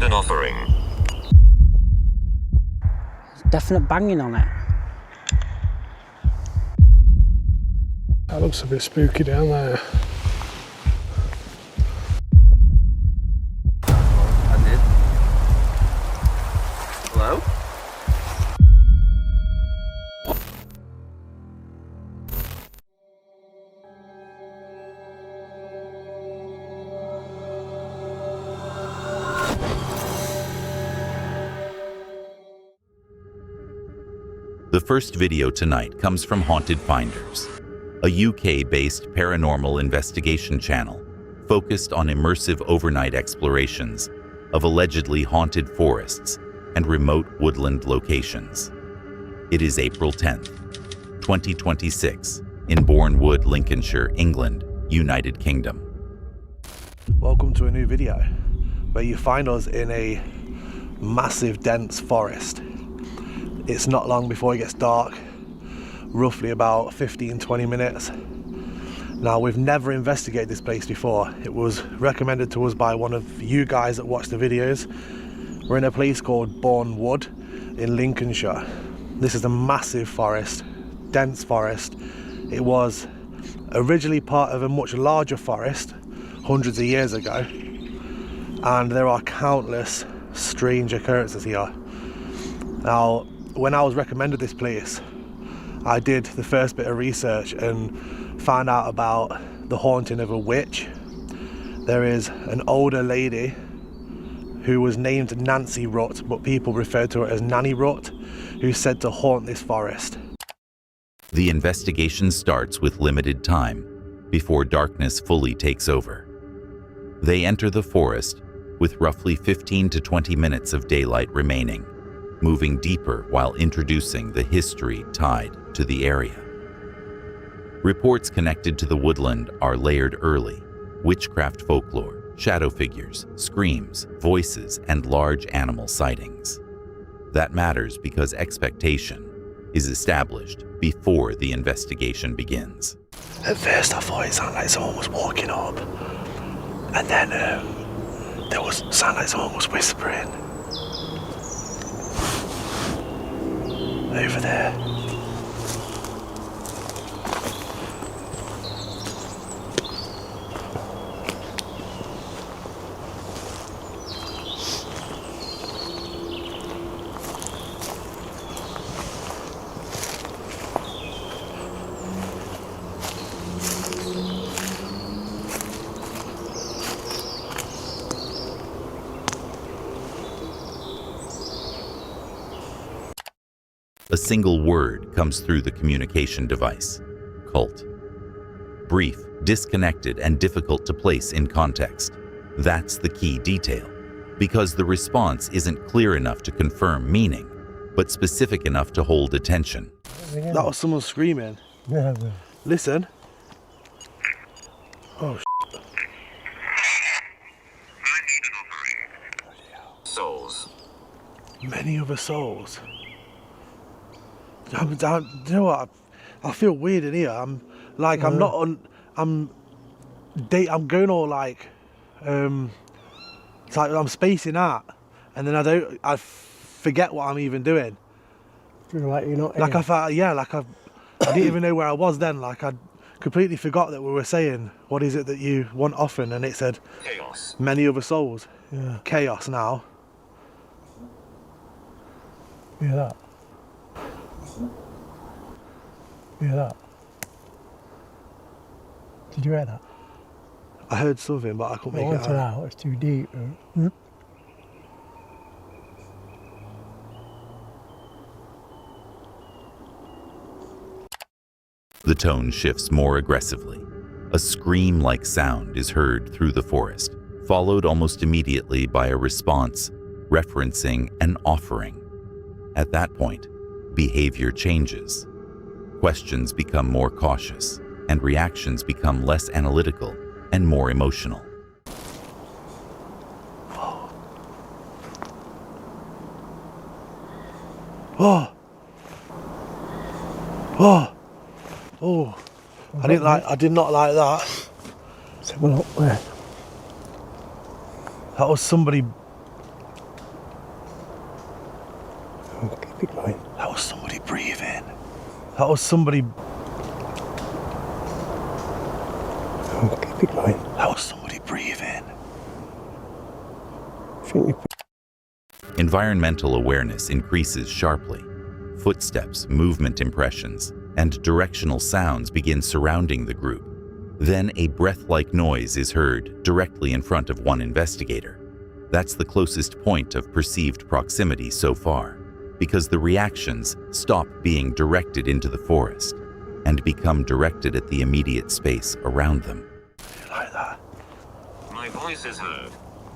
an offering. Definite banging on it. That looks a bit spooky down there. I did. Hello? The first video tonight comes from Haunted Finders, a UK-based paranormal investigation channel focused on immersive overnight explorations of allegedly haunted forests and remote woodland locations. It is April 10th, 2026, in Bournewood, Lincolnshire, England, United Kingdom. Welcome to a new video where you find us in a massive dense forest. It's not long before it gets dark, roughly about 15-20 minutes. Now, we've never investigated this place before. It was recommended to us by one of you guys that watched the videos. We're in a place called Bournewood in Lincolnshire. This is a massive forest, dense forest. It was originally part of a much larger forest hundreds of years ago, and there are countless strange occurrences here. Now, when I was recommended this place, I did the first bit of research and found out about the haunting of a witch. There is an older lady who was named Nancy Rutt, but people refer to her as Nanny Rutt, who's said to haunt this forest. The investigation starts with limited time before darkness fully takes over. They enter the forest with roughly 15 to 20 minutes of daylight remaining, moving deeper while introducing the history tied to the area. Reports connected to the woodland are layered early: witchcraft folklore, shadow figures, screams, voices, and large animal sightings. That matters because expectation is established before the investigation begins. At first I thought it sounded like someone was walking up, and then there was sound like someone was whispering. Over there. A single word comes through the communication device: cult. Brief, disconnected, and difficult to place in context. That's the key detail, because the response isn't clear enough to confirm meaning, but specific enough to hold attention. That was someone screaming. Yeah. Listen. Oh, Souls. many other souls. You know what? I feel weird in here. I'm not on. I'm going all like. It's like I'm spacing out, and then I forget what I'm even doing. Feel like you're not Like here. I felt, yeah, like I didn't even know where I was then. Like I completely forgot that we were saying, what is it that you want often? And it said, Chaos. many other souls. Yeah. Chaos now. Hear that? Hear that? Did you hear that? I heard something, but I couldn't I make it wanted out. out. It's too deep. The tone shifts more aggressively. A scream-like sound is heard through the forest, followed almost immediately by a response referencing an offering. At that point, behavior changes. Questions become more cautious, and reactions become less analytical and more emotional. Oh, oh, oh! I did not like that. So, well, where? That was somebody Keep it going. That was somebody breathing. That was somebody. Oh, keep it going. That was somebody breathing. I think you Environmental awareness increases sharply. Footsteps, movement impressions, and directional sounds begin surrounding the group. Then a breath-like noise is heard directly in front of one investigator. That's the closest point of perceived proximity so far, because the reactions stop being directed into the forest and become directed at the immediate space around them. Like that. My voice is heard.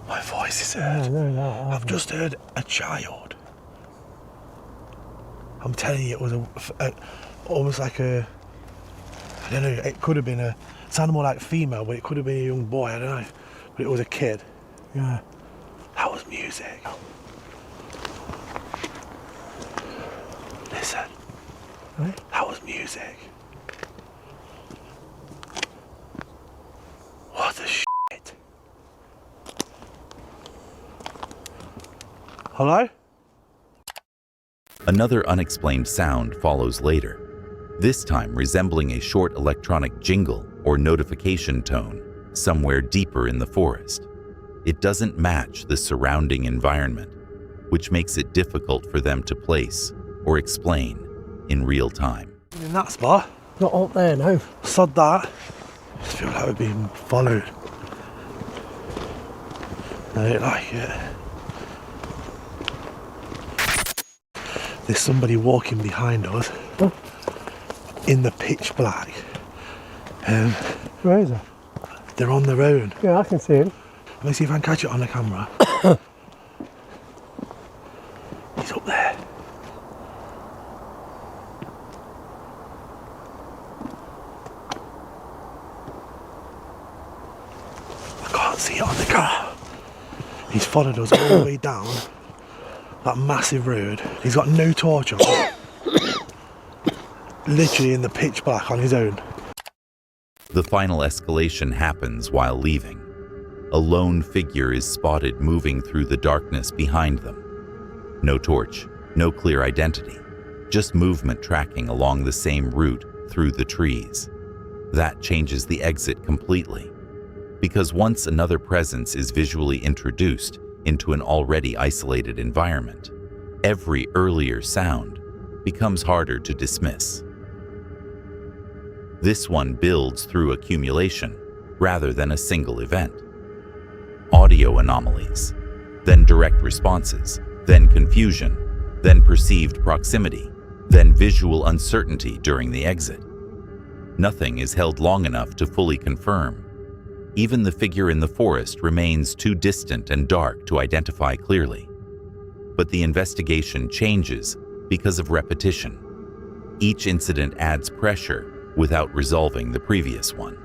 My voice is heard. no. I've just heard a child. I'm telling you, it was almost like a. I don't know. It could have been a. It sounded more like female, but it could have been a young boy. I don't know. But it was a kid. Yeah. That was music. Listen. Right? That was music. What the shit? Hello? Another unexplained sound follows later, this time resembling a short electronic jingle or notification tone somewhere deeper in the forest. It doesn't match the surrounding environment, which makes it difficult for them to place or explain in real time. In that spot? Not up there, no. Sod that. I just feel like we're being followed. I don't like it. There's somebody walking behind us in the pitch black. Where is it? They're on their own. Yeah, I can see him. Let me see if I can catch it on the camera. He's up there. I can't see it on the camera. He's followed us all the way down that massive road. He's got no torch on. Literally in the pitch black on his own. The final escalation happens while leaving. A lone figure is spotted moving through the darkness behind them. No torch, no clear identity, just movement tracking along the same route through the trees. That changes the exit completely, because once another presence is visually introduced into an already isolated environment, every earlier sound becomes harder to dismiss. This one builds through accumulation rather than a single event. Audio anomalies, then direct responses, then confusion, then perceived proximity, then visual uncertainty during the exit. Nothing is held long enough to fully confirm. Even the figure in the forest remains too distant and dark to identify clearly. But the investigation changes because of repetition. Each incident adds pressure without resolving the previous one.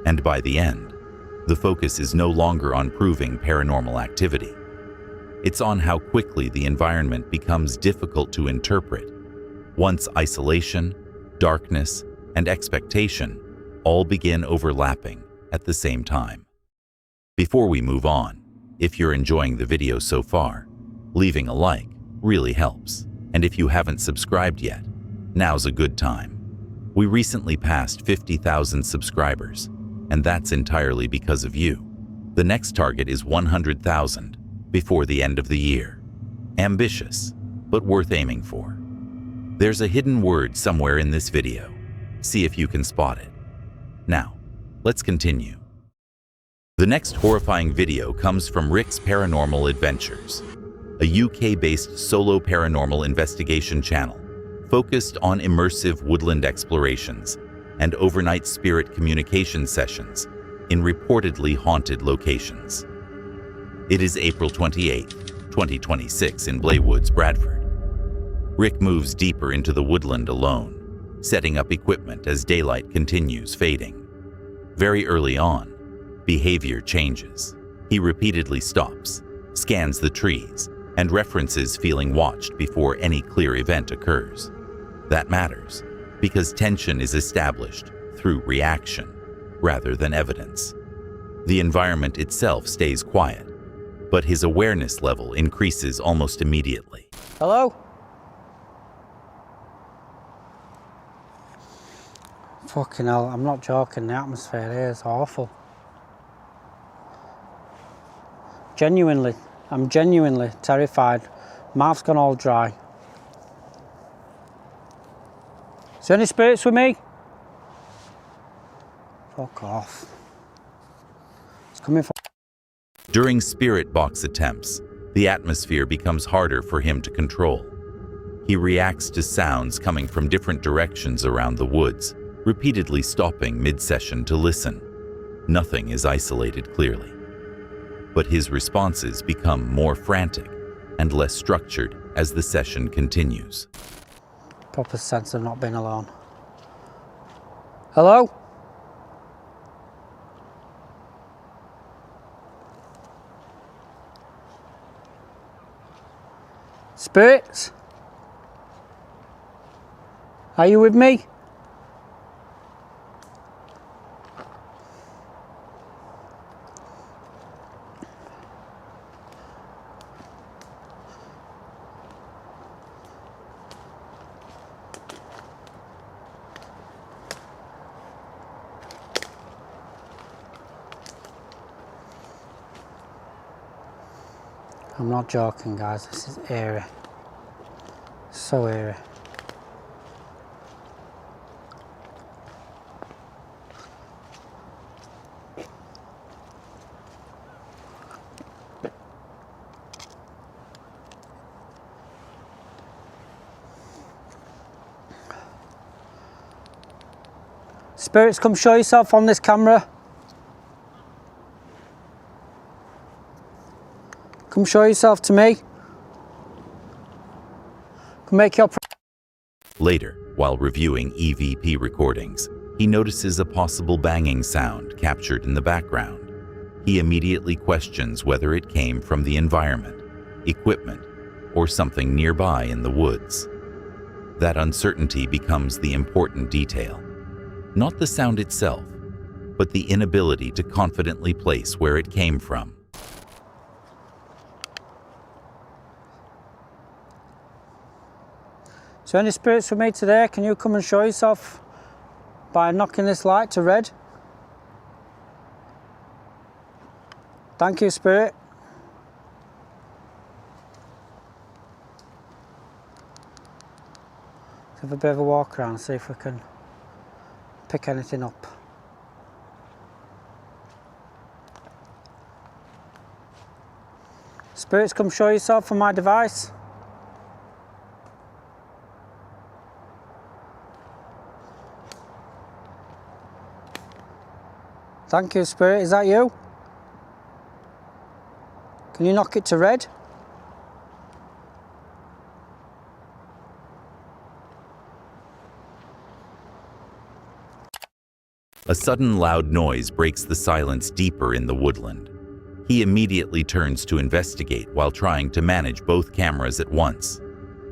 And by the end, the focus is no longer on proving paranormal activity. It's on how quickly the environment becomes difficult to interpret, once isolation, darkness, and expectation all begin overlapping at the same time. Before we move on, if you're enjoying the video so far, leaving a like really helps. And if you haven't subscribed yet, now's a good time. We recently passed 50,000 subscribers, and that's entirely because of you. The next target is 100,000 before the end of the year. Ambitious, but worth aiming for. There's a hidden word somewhere in this video. See if you can spot it. Now, let's continue. The next horrifying video comes from Rick's Paranormal Adventures, a UK-based solo paranormal investigation channel focused on immersive woodland explorations and overnight spirit communication sessions in reportedly haunted locations. It is April 28, 2026 in Blaywoods, Bradford. Rick moves deeper into the woodland alone, setting up equipment as daylight continues fading. Very early on, behavior changes. He repeatedly stops, scans the trees, and references feeling watched before any clear event occurs. That matters, because tension is established through reaction rather than evidence. The environment itself stays quiet, but his awareness level increases almost immediately. Hello? Fucking hell, I'm not joking, the atmosphere here is awful. Genuinely, I'm genuinely terrified. Mouth's gone all dry. Is there any spirits with me? Fuck off. It's coming from... During spirit box attempts, the atmosphere becomes harder for him to control. He reacts to sounds coming from different directions around the woods, repeatedly stopping mid-session to listen. Nothing is isolated clearly. But his responses become more frantic and less structured as the session continues. Proper sense of not being alone. Hello? Spirits? Are you with me? I'm not joking, guys, this is eerie. So eerie. Spirits, come show yourself on this camera. Come show yourself to me. Come make your... Later, while reviewing EVP recordings, he notices a possible banging sound captured in the background. He immediately questions whether it came from the environment, equipment, or something nearby in the woods. That uncertainty becomes the important detail. Not the sound itself, but the inability to confidently place where it came from. So any spirits with me today? Can you come and show yourself by knocking this light to red? Thank you, spirit. Let's have a bit of a walk around and see if we can pick anything up. Spirits, come show yourself on my device. Thank you, spirit. Is that you? Can you knock it to red? A sudden loud noise breaks the silence deeper in the woodland. He immediately turns to investigate while trying to manage both cameras at once.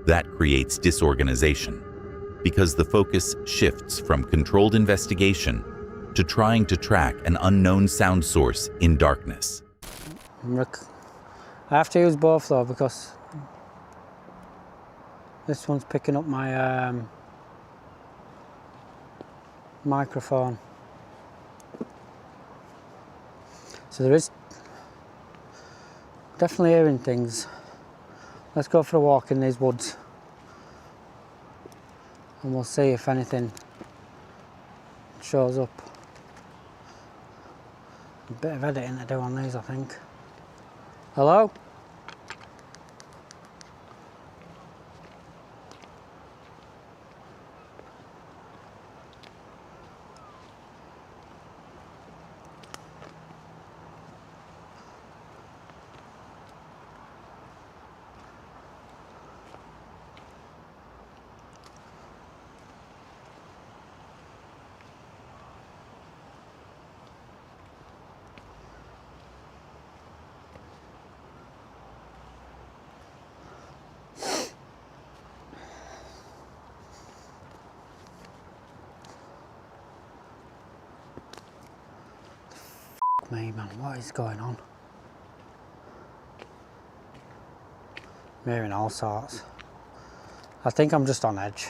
That creates disorganization, because the focus shifts from controlled investigation to trying to track an unknown sound source in darkness. I have to use both though, because this one's picking up my microphone. So there is definitely hearing things. Let's go for a walk in these woods and we'll see if anything shows up. A bit of editing to do on these, I think. Hello? Me, man, what is going on? I'm hearing all sorts. I think I'm just on edge.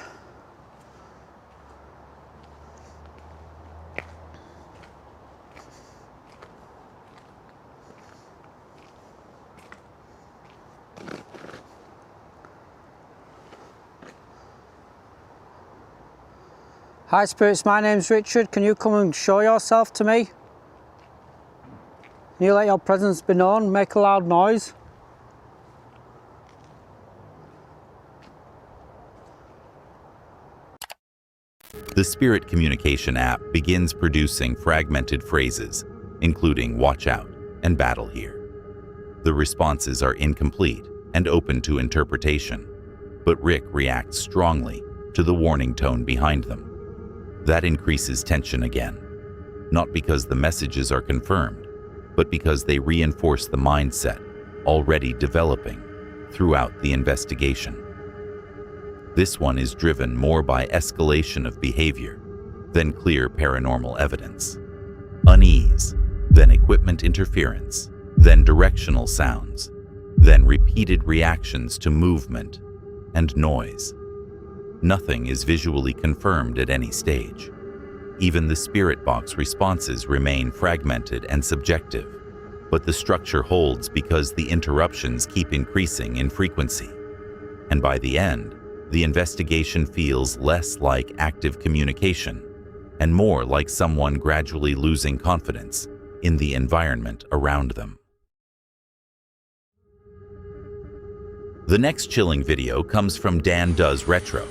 Hi spirits, my name's Richard. Can you come and show yourself to me? Can you let your presence be known? Make a loud noise. The spirit communication app begins producing fragmented phrases, including watch out and battle here. The responses are incomplete and open to interpretation, but Rick reacts strongly to the warning tone behind them. That increases tension again, not because the messages are confirmed, but because they reinforce the mindset already developing throughout the investigation. This one is driven more by escalation of behavior than clear paranormal evidence. Unease, then equipment interference, then directional sounds, then repeated reactions to movement and noise. Nothing is visually confirmed at any stage. Even the spirit box responses remain fragmented and subjective, but the structure holds because the interruptions keep increasing in frequency. And by the end, the investigation feels less like active communication and more like someone gradually losing confidence in the environment around them. The next chilling video comes from Dan Does Retro,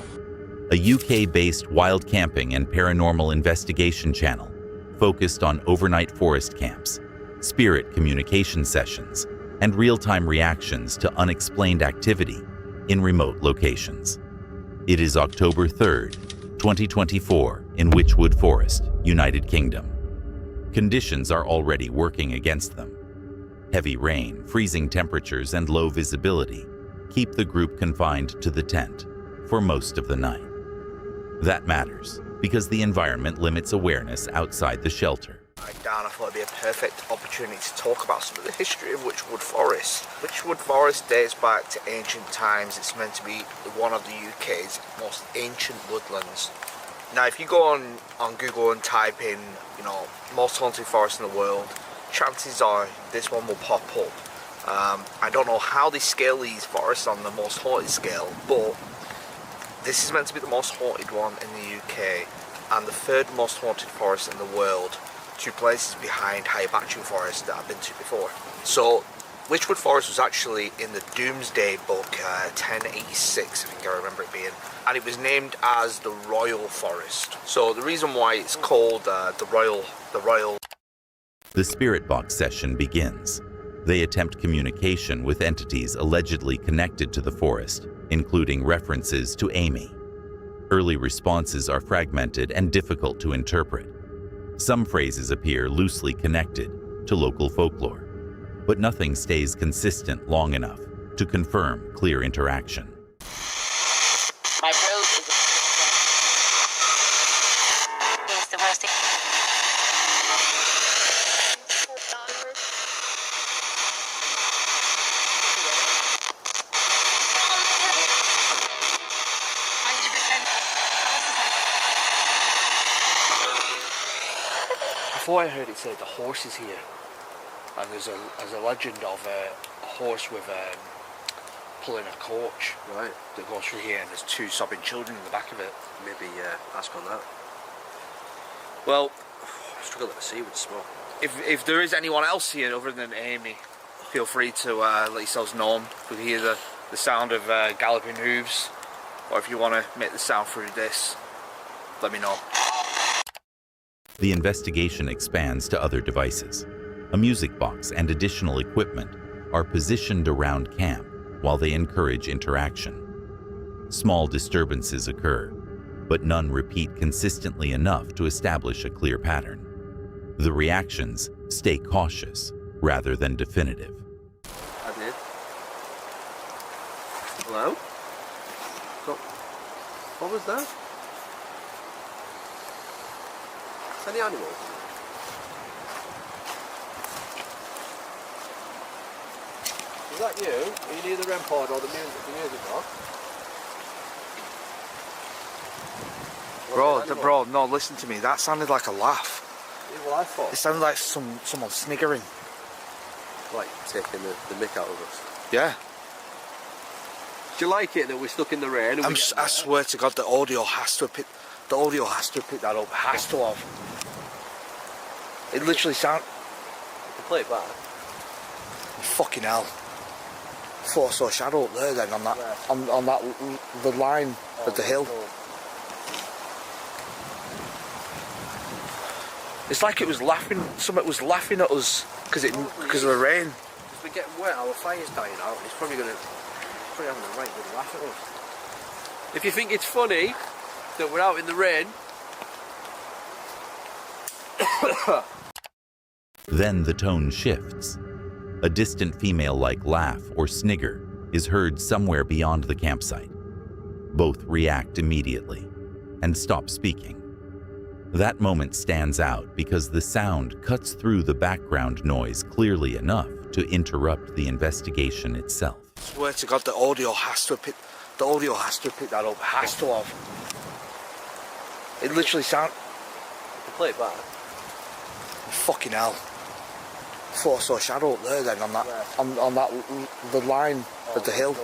a UK-based wild camping and paranormal investigation channel focused on overnight forest camps, spirit communication sessions, and real-time reactions to unexplained activity in remote locations. It is October 3rd, 2024 in Witchwood Forest, United Kingdom. Conditions are already working against them. Heavy rain, freezing temperatures, and low visibility keep the group confined to the tent for most of the night. That matters because the environment limits awareness outside the shelter. Down, I thought it'd be a perfect opportunity to talk about some of the history of Witchwood Forest. Witchwood Forest dates back to ancient times. It's meant to be one of the UK's most ancient woodlands. Now, if you go on Google and type in, most haunted forest in the world, chances are this one will pop up. I don't know how they scale these forests on the most haunted scale, but this is meant to be the most haunted one in the UK and the third most haunted forest in the world. 2 places behind Hibernian Forest that I've been to before. So Witchwood Forest was actually in the Doomsday Book, 1086 I think I remember it being, and it was named as the Royal Forest. So the reason why it's called the Royal. The spirit box session begins. They attempt communication with entities allegedly connected to the forest, including references to Amy. Early responses are fragmented and difficult to interpret. Some phrases appear loosely connected to local folklore, but nothing stays consistent long enough to confirm clear interaction. My road is yes, the worst. Before I heard it said the horse is here, and there's a legend of a horse with pulling a coach, right, that goes through here, and there's 2 sobbing children in the back of it. Maybe ask on that. Well, I struggle to see with the smoke. if there is anyone else here other than Amy, feel free to let yourselves know. You can hear the sound of galloping hooves, or if you want to make the sound through this, let me know. The investigation expands to other devices. A music box and additional equipment are positioned around camp while they encourage interaction. Small disturbances occur, but none repeat consistently enough to establish a clear pattern. The reactions stay cautious rather than definitive. I did. Hello? What was that? Any animals? Is that you? Are you near the REM pod or the music box? Bro, no, listen to me. That sounded like a laugh. Yeah, well, I thought. It sounded like someone sniggering. Like taking the mick out of us. Yeah. Do you like it that we're stuck in the rain? And I swear to God, the audio has to have The audio has to pick that up. Has to have. It literally sound. You can play it back. Fucking hell. I thought I saw a shadow up there then on that, on that, the line of the hill. It's like it was laughing, something was laughing at us because of the rain. Because we're getting wet, our fire's dying out, and it's probably having a right good laugh at us. If you think it's funny that we're out in the rain. Then the tone shifts. A distant female-like laugh or snigger is heard somewhere beyond the campsite. Both react immediately and stop speaking. That moment stands out because the sound cuts through the background noise clearly enough to interrupt the investigation itself. I swear to God, the audio has to pick that up. Has to have. It literally sound. You can play it back. Fucking hell. I thought I saw a shadow up there then on that, on that, the line of the hill.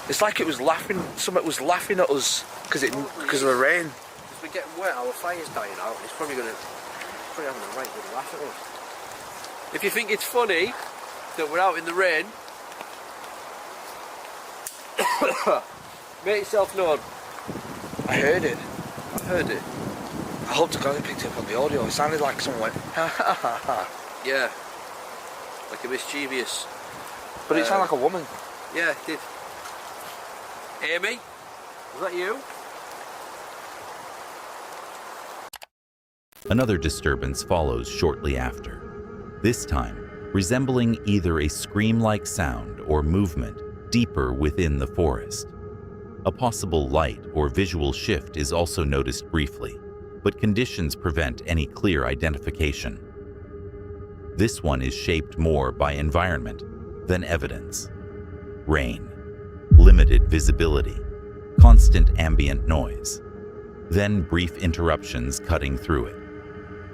It's like it was laughing, something was laughing at us because of the rain. Because we're getting wet, our fire's dying out, and it's probably having a right good laugh at us. If you think it's funny that we're out in the rain, make yourself known. I heard it. I heard it. I hope to God it picked up on the audio. It sounded like someone went, ha ha ha ha. Yeah. Like a mischievous. But it sounded like a woman. Yeah, it did. Amy? Was that you? Another disturbance follows shortly after, this time resembling either a scream-like sound or movement deeper within the forest. A possible light or visual shift is also noticed briefly, but conditions prevent any clear identification. This one is shaped more by environment than evidence. Rain, limited visibility, constant ambient noise, then brief interruptions cutting through it.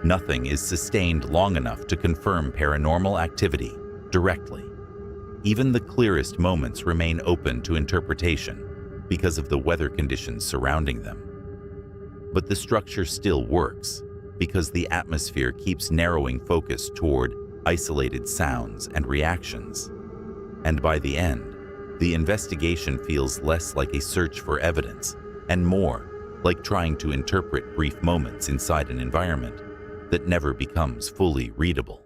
Nothing is sustained long enough to confirm paranormal activity directly. Even the clearest moments remain open to interpretation because of the weather conditions surrounding them. But the structure still works because the atmosphere keeps narrowing focus toward isolated sounds and reactions. And by the end, the investigation feels less like a search for evidence and more like trying to interpret brief moments inside an environment that never becomes fully readable.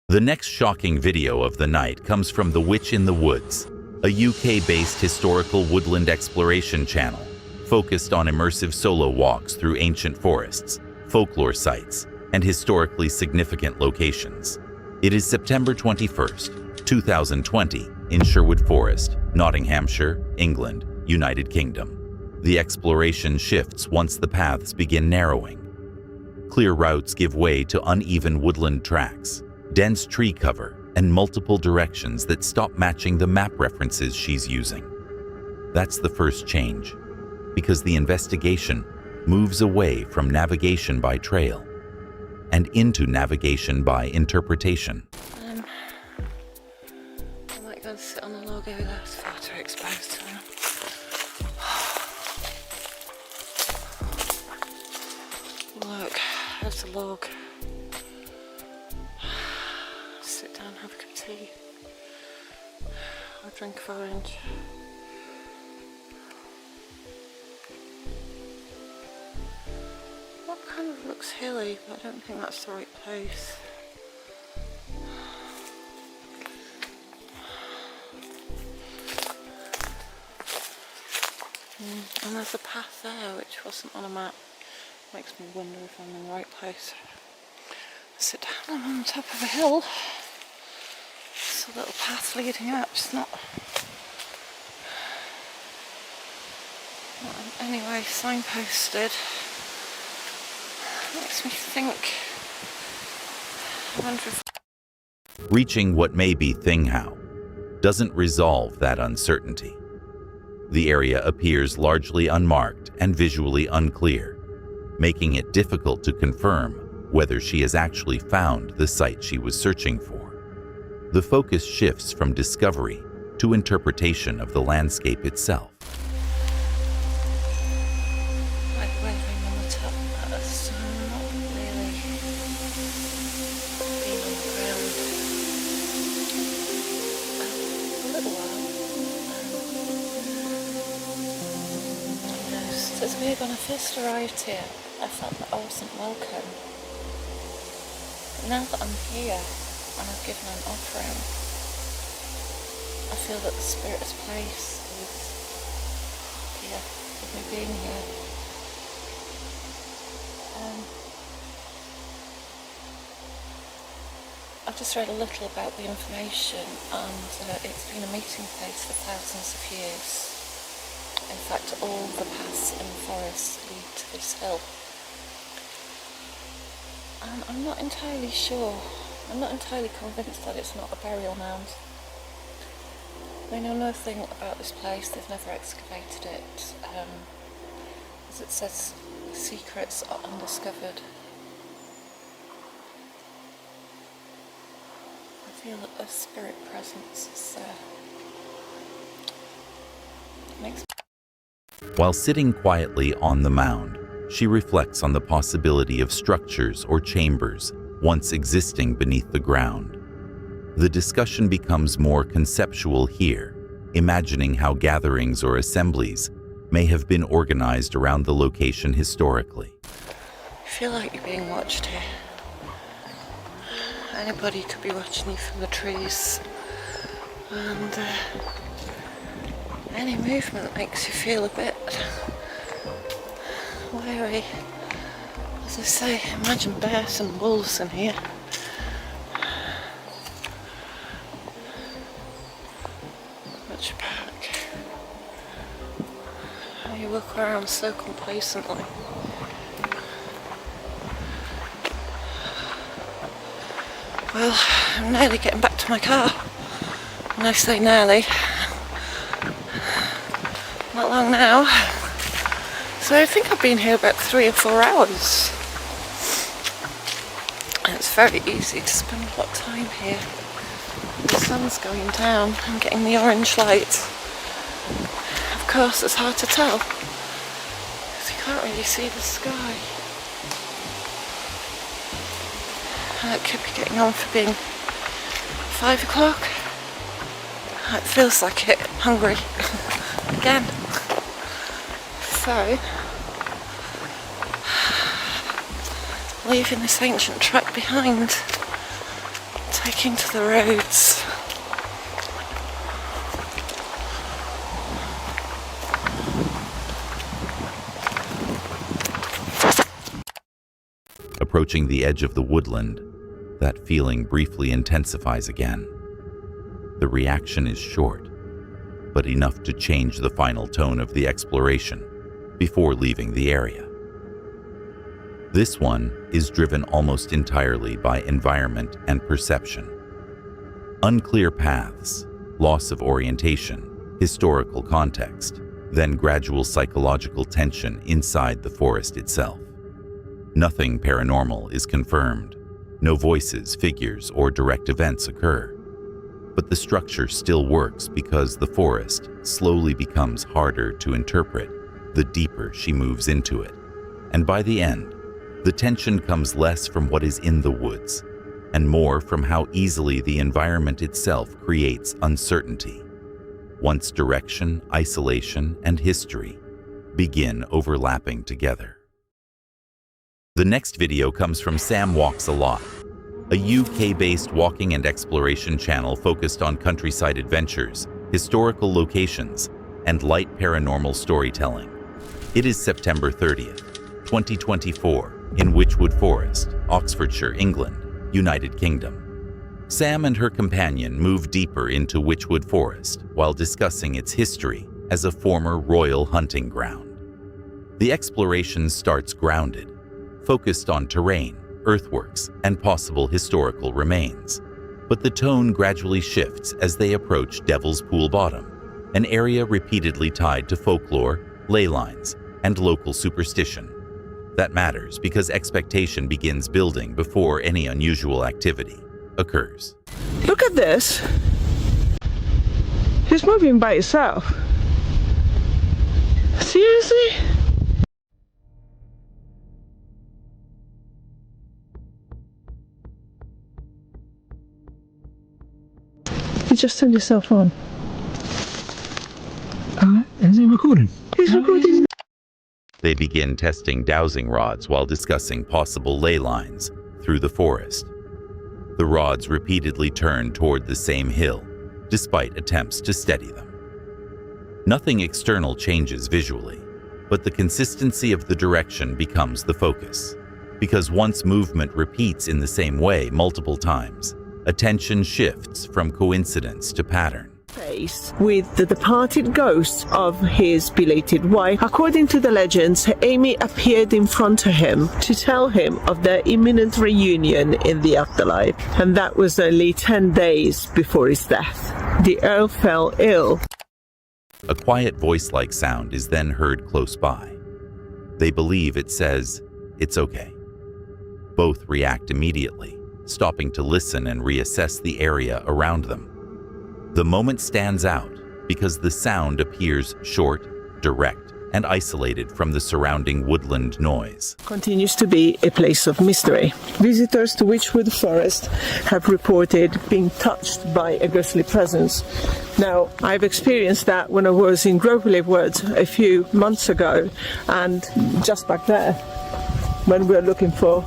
The next shocking video of the night comes from The Witch in the Woods, a UK-based historical woodland exploration channel focused on immersive solo walks through ancient forests, folklore sites, and historically significant locations. It is September 21st, 2020, in Sherwood Forest, Nottinghamshire, England, United Kingdom. The exploration shifts once the paths begin narrowing. Clear routes give way to uneven woodland tracks, dense tree cover, and multiple directions that stop matching the map references she's using. That's the first change, because the investigation moves away from navigation by trail and into navigation by interpretation. I might go and sit on the log over there, it's far too exposed to them. Look, there's the log. Sit down, have a cup of tea. Or a drink of orange. That kind of looks hilly, but I don't think that's the right place. And there's a path there which wasn't on a map. Makes me wonder if I'm in the right place. Sit down, I'm on top of a hill. There's a little path leading up. It's not in any way signposted. Makes me think. I wonder if... Reaching what may be Thinghow doesn't resolve that uncertainty. The area appears largely unmarked and visually unclear, making it difficult to confirm whether she has actually found the site she was searching for. The focus shifts from discovery to interpretation of the landscape itself. Like waving on the top, that's not really being on the ground a little while. It's weird, when I first arrived here, I felt that I wasn't welcome. But now that I'm here and I've given an offering, I feel that the spirit of place is here with me being here. I've just read a little about the information, and it's been a meeting place for thousands of years. In fact, all the paths in the forest lead to this hill. And I'm not entirely sure, I'm not entirely convinced that it's not a burial mound. They know nothing about this place, they've never excavated it. As it says, the secrets are undiscovered. I feel that a spirit presence is there. It makes While sitting quietly on the mound, she reflects on the possibility of structures or chambers once existing beneath the ground. The discussion becomes more conceptual here, imagining how gatherings or assemblies may have been organized around the location historically. I feel like you're being watched here. Anybody could be watching you from the trees, and any movement makes you feel a bit wary. As I say, imagine bears and wolves in here. Much back. You walk around so complacently. Well, I'm nearly getting back to my car. And I say nearly. Not long now. So I think I've been here about 3 or 4 hours. And it's very easy to spend a lot of time here. The sun's going down, I'm getting the orange light. Of course, it's hard to tell, because you can't really see the sky. And it could be getting on for being 5 o'clock. It feels like it. I'm hungry. Again. So, leaving this ancient track behind, taking to the roads. Approaching the edge of the woodland, that feeling briefly intensifies again. The reaction is short, but enough to change the final tone of the exploration before leaving the area. This one is driven almost entirely by environment and perception. Unclear paths, loss of orientation, historical context, then gradual psychological tension inside the forest itself. Nothing paranormal is confirmed. No voices, figures, or direct events occur. But the structure still works because the forest slowly becomes harder to interpret the deeper she moves into it. And by the end, the tension comes less from what is in the woods and more from how easily the environment itself creates uncertainty, once direction, isolation, and history begin overlapping together. The next video comes from Sam Walks a Lot, a UK-based walking and exploration channel focused on countryside adventures, historical locations, and light paranormal storytelling. It is September 30th, 2024, in Witchwood Forest, Oxfordshire, England, United Kingdom. Sam and her companion move deeper into Witchwood Forest while discussing its history as a former royal hunting ground. The exploration starts grounded, focused on terrain, earthworks, and possible historical remains. But the tone gradually shifts as they approach Devil's Pool Bottom, an area repeatedly tied to folklore, ley lines, and local superstition. That matters because expectation begins building before any unusual activity occurs. Look at this. It's moving by itself. Seriously? You just turned yourself on. Is he recording? He's recording. They begin testing dowsing rods while discussing possible ley lines through the forest. The rods repeatedly turn toward the same hill, despite attempts to steady them. Nothing external changes visually, but the consistency of the direction becomes the focus. Because once movement repeats in the same way multiple times, attention shifts from coincidence to pattern. With the departed ghost of his belated wife. According to the legends, Amy appeared in front of him to tell him of their imminent reunion in the afterlife, and that was only 10 days before his death. The Earl fell ill. A quiet voice-like sound is then heard close by. They believe it says, "It's okay." Both react immediately, stopping to listen and reassess the area around them. The moment stands out because the sound appears short, direct, and isolated from the surrounding woodland noise. Continues to be a place of mystery. Visitors to Witchwood Forest have reported being touched by a ghostly presence. Now, I've experienced that when I was in Groveley Woods a few months ago, and just back there, when we were looking for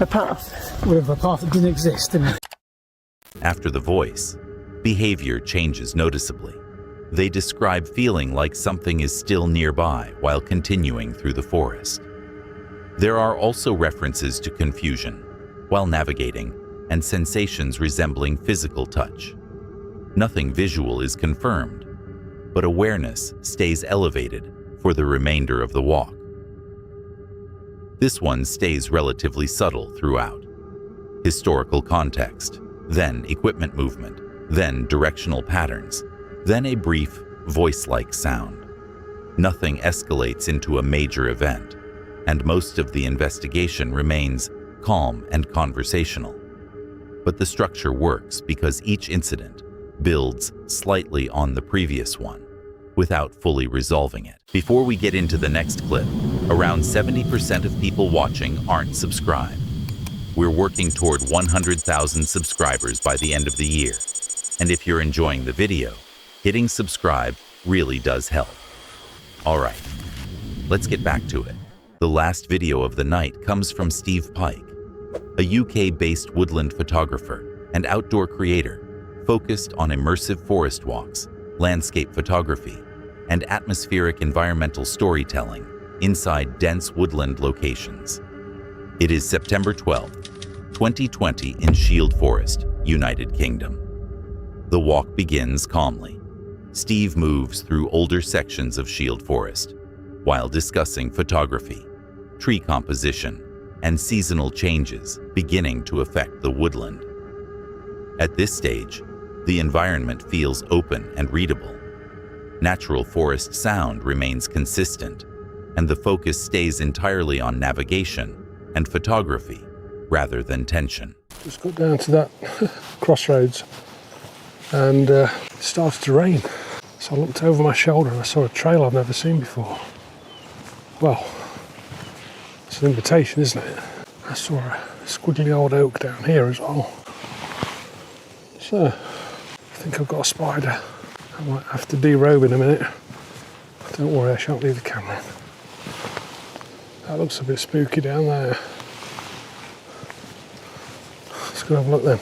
a path. With a path that didn't exist, didn't it? After the voice, behavior changes noticeably. They describe feeling like something is still nearby while continuing through the forest. There are also references to confusion while navigating and sensations resembling physical touch. Nothing visual is confirmed, but awareness stays elevated for the remainder of the walk. This one stays relatively subtle throughout. Historical context, then equipment movement, then directional patterns, then a brief, voice-like sound. Nothing escalates into a major event, and most of the investigation remains calm and conversational. But the structure works because each incident builds slightly on the previous one, without fully resolving it. Before we get into the next clip, around 70% of people watching aren't subscribed. We're working toward 100,000 subscribers by the end of the year. And if you're enjoying the video, hitting subscribe really does help. Alright, let's get back to it. The last video of the night comes from Steve Pike, a UK-based woodland photographer and outdoor creator focused on immersive forest walks, landscape photography, and atmospheric environmental storytelling inside dense woodland locations. It is September 12th, 2020 in Sherwood Forest, United Kingdom. The walk begins calmly. Steve moves through older sections of Sherwood Forest while discussing photography, tree composition, and seasonal changes beginning to affect the woodland. At this stage, the environment feels open and readable. Natural forest sound remains consistent, and the focus stays entirely on navigation and photography rather than tension. Just got down to that crossroads and it started to rain. So I looked over my shoulder and I saw a trail I've never seen before. Well, it's an invitation, isn't it? I saw a squiggly old oak down here as well. So, I think I've got a spider. I might have to derobe in a minute. Don't worry, I shan't leave the camera in. That looks a bit spooky down there. Let's go have a look then.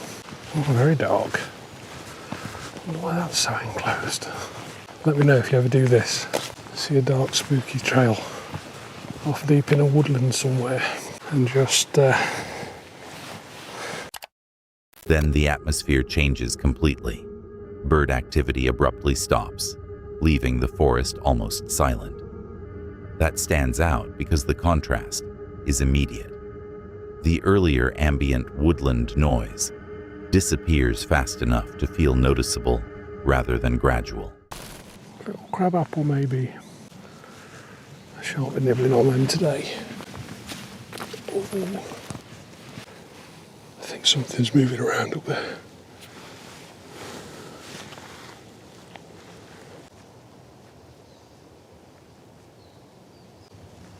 Oh, very dark. I wonder why that's so enclosed. Let me know if you ever do this. See a dark, spooky trail off deep in a woodland somewhere, and just Then the atmosphere changes completely. Bird activity abruptly stops, leaving the forest almost silent. That stands out because the contrast is immediate. The earlier ambient woodland noise disappears fast enough to feel noticeable rather than gradual. little crab apple maybe. I shan't be nibbling on them today. Ooh. I think something's moving around up there.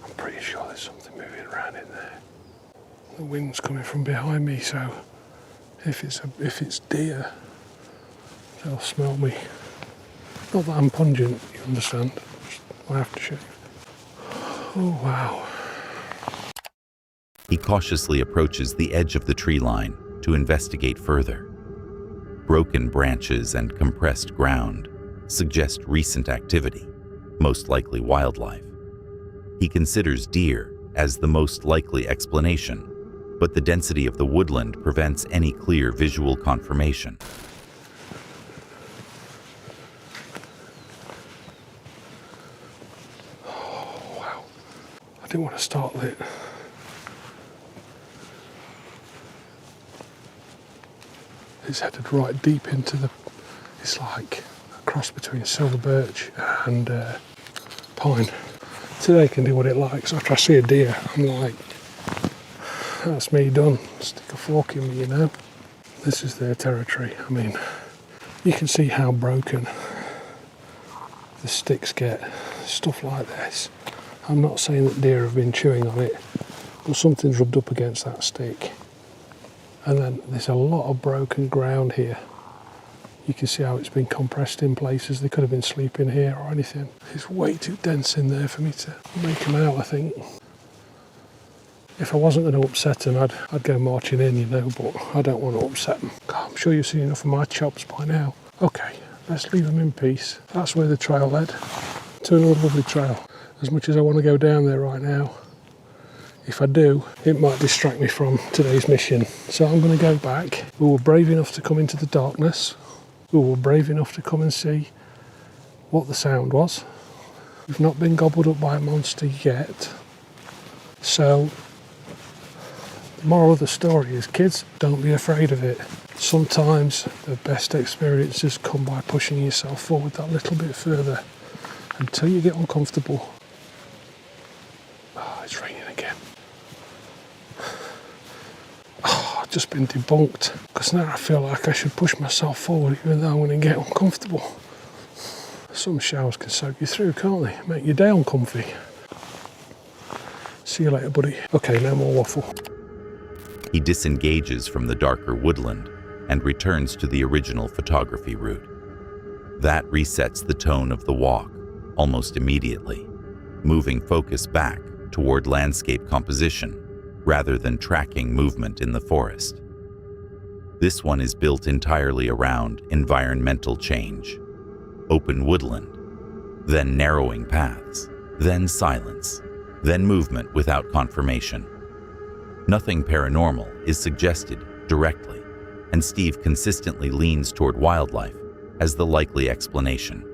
I'm pretty sure there's something moving around in there. The wind's coming from behind me, so if it's deer, they'll smell me. Not that I'm pungent, you understand, just my aftershave. Oh wow. He cautiously approaches the edge of the tree line to investigate further. Broken branches and compressed ground suggest recent activity, most likely wildlife. He considers deer as the most likely explanation, but the density of the woodland prevents any clear visual confirmation. Oh wow. I didn't want to start lit. It's headed right deep into the, it's like a cross between silver birch and pine. Today can do what it likes. After I see a deer, I'm like, that's me done. Stick a fork in me, you know. This is their territory. I mean, you can see how broken the sticks get. Stuff like this. I'm not saying that deer have been chewing on it, but something's rubbed up against that stick. And then there's a lot of broken ground here. You can see how it's been compressed in places. They could have been sleeping here or anything. It's way too dense in there for me to make them out, I think. If I wasn't going to upset them, I'd go marching in, you know, but I don't want to upset them. God, I'm sure you've seen enough of my chops by now. Okay, let's leave them in peace. That's where the trail led, to another lovely trail. As much as I want to go down there right now, if I do, it might distract me from today's mission. So I'm going to go back. We were brave enough to come into the darkness. We were brave enough to come and see what the sound was. We've not been gobbled up by a monster yet. So the moral of the story is, kids, don't be afraid of it. Sometimes the best experiences come by pushing yourself forward that little bit further until you get uncomfortable. Oh, it's raining again. Oh, I've just been debunked, because now I feel like I should push myself forward even though I'm going to get uncomfortable. Some showers can soak you through, can't they? Make your day uncomfy. See you later, buddy. Okay, no more waffle. He disengages from the darker woodland and returns to the original photography route. That resets the tone of the walk almost immediately, moving focus back toward landscape composition rather than tracking movement in the forest. This one is built entirely around environmental change. Open woodland, then narrowing paths, then silence, then movement without confirmation. Nothing paranormal is suggested directly, and Steve consistently leans toward wildlife as the likely explanation.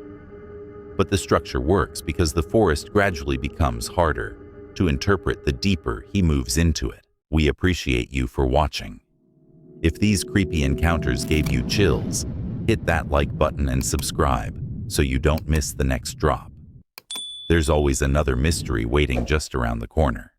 But the structure works because the forest gradually becomes harder to interpret the deeper he moves into it. We appreciate you for watching. If these creepy encounters gave you chills, hit that like button and subscribe so you don't miss the next drop. There's always another mystery waiting just around the corner.